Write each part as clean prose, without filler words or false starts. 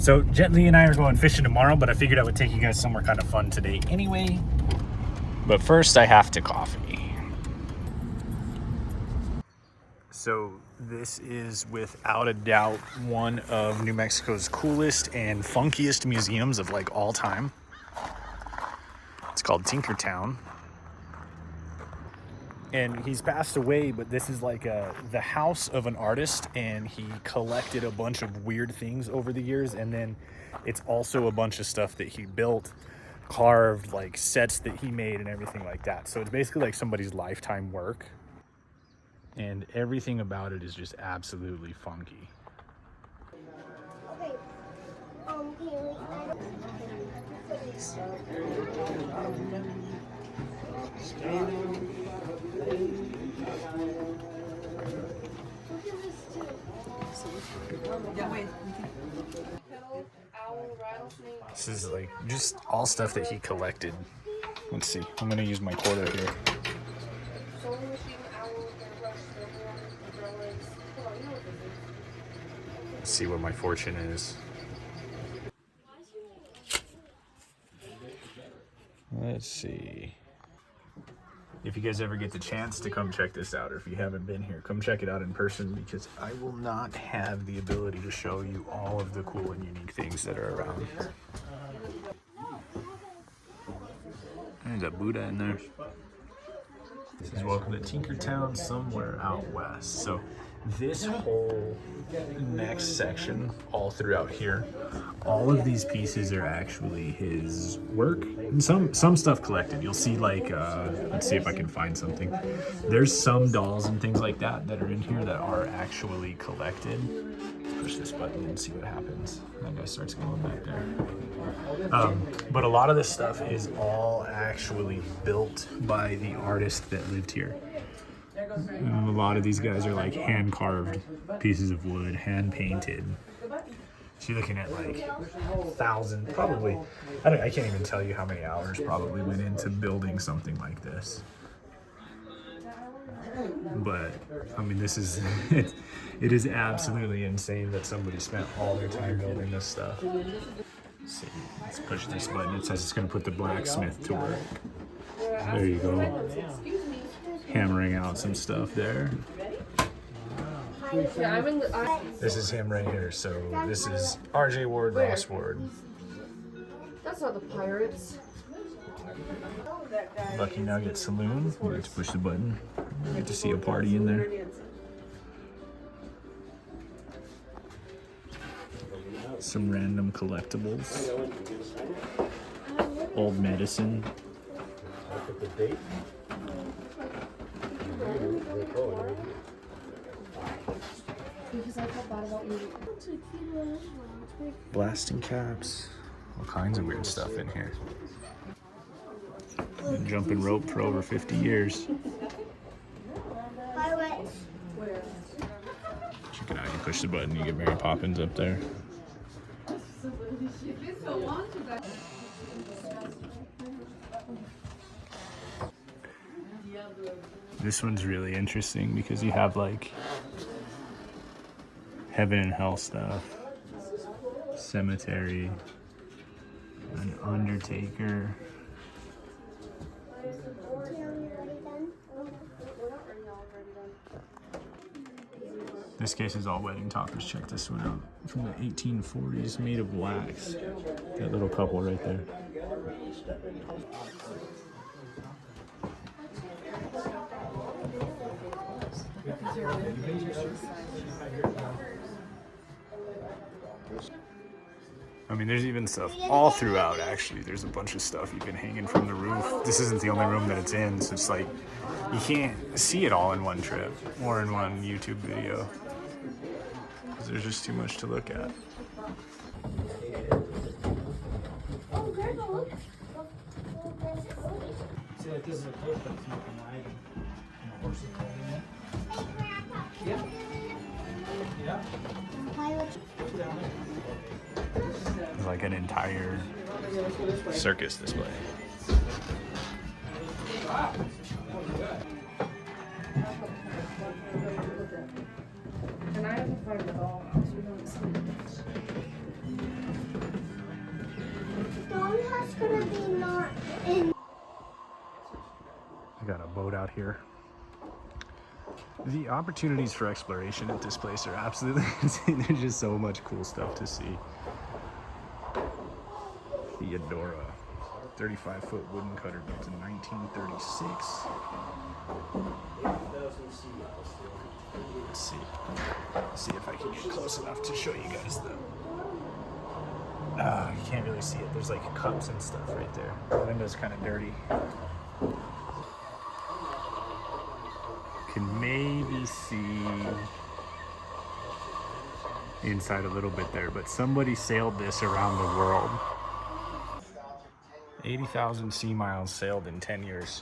So Jet Li and I are going fishing tomorrow, but I figured I would take you guys somewhere kind of fun today anyway. But first I have to coffee. So this is without a doubt one of New Mexico's coolest and funkiest museums of like all time. It's called Tinkertown. And he's passed away, but this is like the house of an artist, and he collected a bunch of weird things over the years. And then it's also a bunch of stuff that he built, carved, like sets that he made and everything like that. So it's basically like somebody's lifetime work. And everything about it is just absolutely funky. This is like just all stuff that he collected. Let's see, I'm gonna use my quarter here. Let's see what my fortune is. Let's see. If you guys ever get the chance to come check this out, or if you haven't been here, come check it out in person, because I will not have the ability to show you all of the cool and unique things that are around. There's a Buddha in there. This is welcome to Tinkertown, somewhere out west. So this whole next section, all throughout here, all of these pieces are actually his work, and some stuff collected. You'll see like let's see if I can find something. There's some dolls and things like that that are in here that are actually collected. Let's push this button and see what happens. That guy starts going back there. But a lot of this stuff is all actually built by the artist that lived here. And a lot of these guys are like hand carved pieces of wood, hand painted. So you're looking at like thousands, probably, I can't even tell you how many hours probably went into building something like this. But I mean, this is, it is absolutely insane that somebody spent all their time building this stuff. Let's see, let's push this button. It says it's going to put the blacksmith to work. There you go. Hammering out some stuff there. This is him right here. So this is R.J. Ward, Ross Ward. That's not the Pirates. Lucky Nugget Saloon. We get to push the button. We get to see a party in there. Some random collectibles. Old medicine. Blasting caps. All kinds of weird stuff in here. Been jumping rope for over 50 years. Check it out, you push the button, you get Mary Poppins up there. This one's really interesting because you have like heaven and hell stuff, cemetery, an undertaker. This case is all wedding toppers. Check this one out. From the 1840s, made of wax. That little couple right there. I mean, there's even stuff all throughout, actually. There's a bunch of stuff even hanging from the roof. This isn't the only room that it's in, so it's like you can't see it all in one trip or in one YouTube video, because there's just too much to look at. It's like an entire circus display. And I haven't found it all, so we don't see it. got a boat out here. The opportunities for exploration at this place are absolutely insane. There's just so much cool stuff to see. Theodora, 35-foot wooden cutter built in 1936. Let's see if I can get close enough to show you guys the. You can't really see it. There's like cups and stuff right there. The window's kind of dirty. Can maybe see inside a little bit there, but somebody sailed this around the world. 80,000 sea miles sailed in 10 years.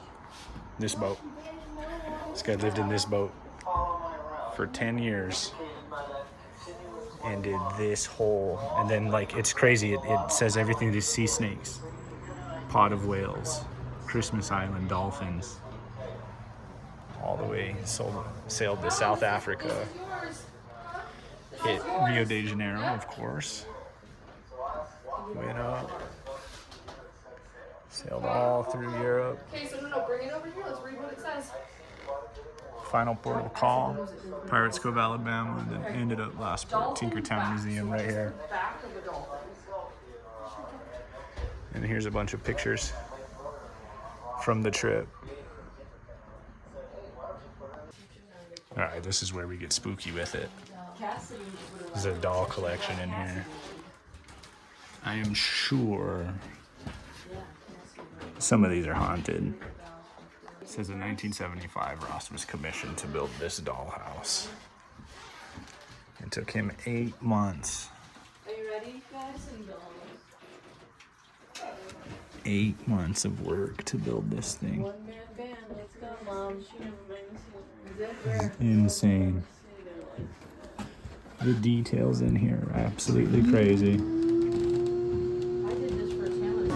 This boat. This guy lived in this boat for 10 years and did this whole, and then like it's crazy. It says everything to sea snakes, pot of whales, Christmas Island dolphins. All the way sailed to South Africa, hit Rio de Janeiro, of course, went up, sailed all through Europe. Okay, so no, bring it over here. Let's read what it says. Final port of call, Pirates Cove, Alabama, and then ended up last port, Tinkertown Museum right here. And here's a bunch of pictures from the trip. All right, this is where we get spooky with it. There's a doll collection in here. I am sure some of these are haunted. It says in 1975, Ross was commissioned to build this dollhouse. It took him 8 months. Are you ready, guys? 8 months of work to build this thing. One-man band. Let's go, Mom. Insane. The details in here are absolutely crazy. I did this for talent.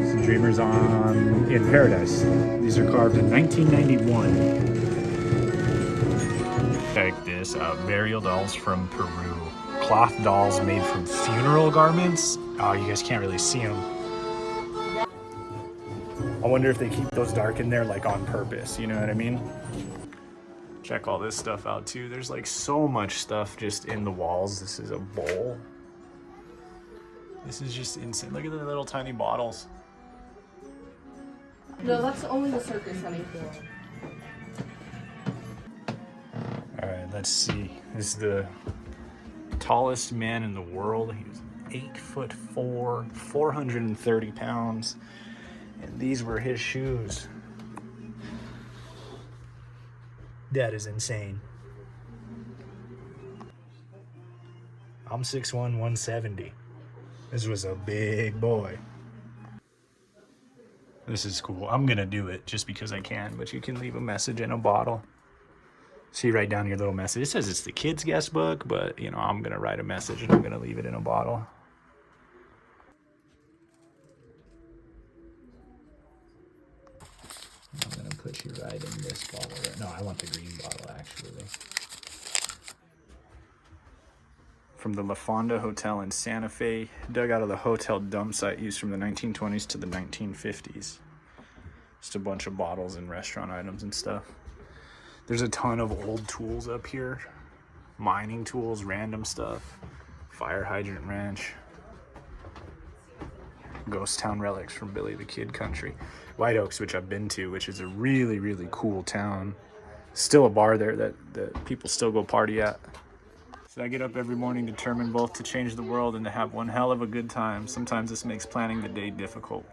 Some Dreamers in Paradise. These are carved in 1991. Check this out. Burial dolls from Peru. Cloth dolls made from funeral garments. Oh, you guys can't really see them. I wonder if they keep those dark in there like on purpose, you know what I mean? Check all this stuff out too. There's like so much stuff just in the walls. This is a bowl. This is just insane. Look at the little tiny bottles. No, that's only the circus, honey. All right, let's see. This is the tallest man in the world. He was 8'4", 430 pounds. And these were his shoes. That is insane. I'm 6'1", 170. This was a big boy. This is cool. I'm gonna do it just because I can, but you can leave a message in a bottle. So you write down your little message. It says it's the kids' guest book, but you know, I'm gonna write a message and I'm gonna leave it in a bottle. I'm gonna put you right in this bottle. No, I want the green bottle actually. From the La Fonda Hotel in Santa Fe, dug out of the hotel dump site used from the 1920s to the 1950s. Just a bunch of bottles and restaurant items and stuff. There's a ton of old tools up here. Mining tools, random stuff. Fire hydrant wrench. Ghost town relics from Billy the Kid country. White Oaks, which I've been to, which is a really, really cool town. Still a bar there that people still go party at. So I get up every morning determined both to change the world and to have one hell of a good time. Sometimes this makes planning the day difficult.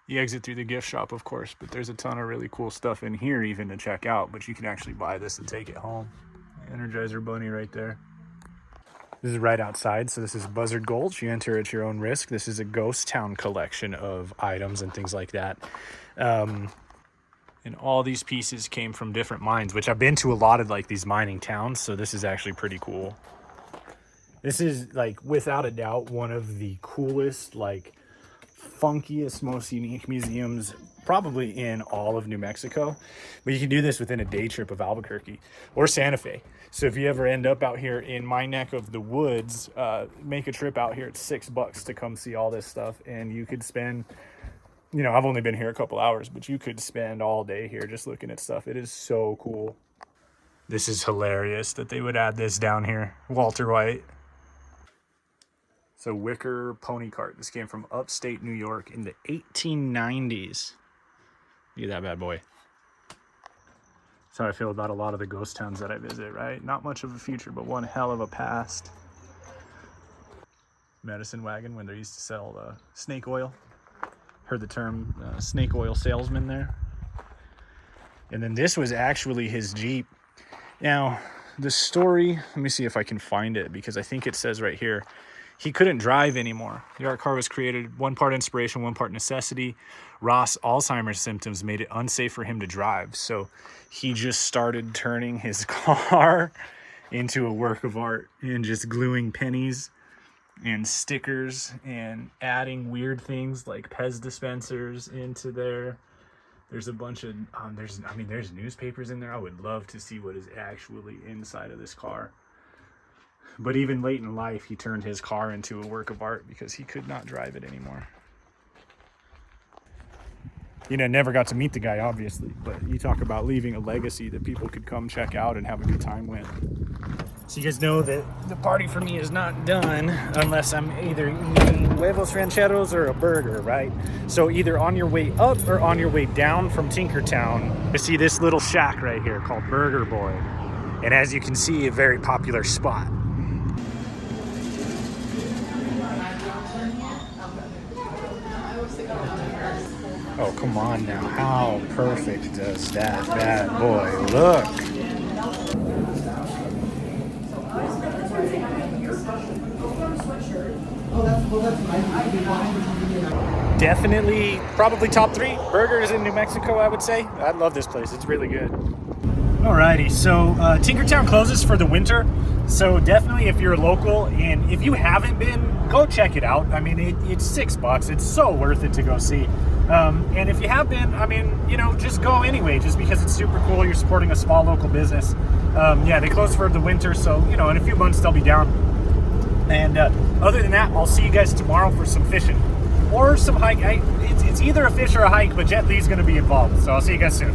You exit through the gift shop, of course, but there's a ton of really cool stuff in here even to check out, but you can actually buy this and take it home. Energizer Bunny right there. This is right outside, so this is Buzzard Gulch. You enter at your own risk. This is a ghost town collection of items and things like that. And all these pieces came from different mines, which I've been to a lot of like these mining towns, so this is actually pretty cool. This is like, without a doubt, one of the coolest like funkiest, most unique museums probably in all of New Mexico. But you can do this within a day trip of Albuquerque or Santa Fe. So if you ever end up out here in my neck of the woods, make a trip out here. It's $6 to come see all this stuff, and you could spend, you know, I've only been here a couple hours, but you could spend all day here just looking at stuff. It is so cool. This is hilarious that they would add this down here. Walter White. It's a wicker pony cart. This came from upstate New York in the 1890s. Look at that bad boy. That's how I feel about a lot of the ghost towns that I visit, right? Not much of a future, but one hell of a past. Medicine wagon when they used to sell snake oil. Heard the term snake oil salesman there. And then this was actually his Jeep. Now, the story, let me see if I can find it, because I think it says right here, he couldn't drive anymore. The art car was created, one part inspiration, one part necessity. Ross' Alzheimer's symptoms made it unsafe for him to drive. So he just started turning his car into a work of art and just gluing pennies and stickers and adding weird things like Pez dispensers into there. There's a bunch of, there's newspapers in there. I would love to see what is actually inside of this car. But even late in life, he turned his car into a work of art because he could not drive it anymore. You know, never got to meet the guy, obviously, but you talk about leaving a legacy that people could come check out and have a good time with. So you guys know that the party for me is not done unless I'm either eating huevos rancheros or a burger, right? So either on your way up or on your way down from Tinkertown, you see this little shack right here called Burger Boy. And as you can see, a very popular spot. Oh, come on now. How perfect does that bad boy look? Definitely, probably top 3 burgers in New Mexico, I would say. I love this place. It's really good. Alrighty, so Tinkertown closes for the winter. So definitely if you're local and if you haven't been, go check it out. I mean, it's $6. It's so worth it to go see. And if you have been, I mean, you know, just go anyway, just because it's super cool. You're supporting a small local business. Yeah, they close for the winter, so, you know, in a few months they'll be down. And other than that, I'll see you guys tomorrow for some fishing or some hike. It's either a fish or a hike, but Jet Li's going to be involved. So I'll see you guys soon.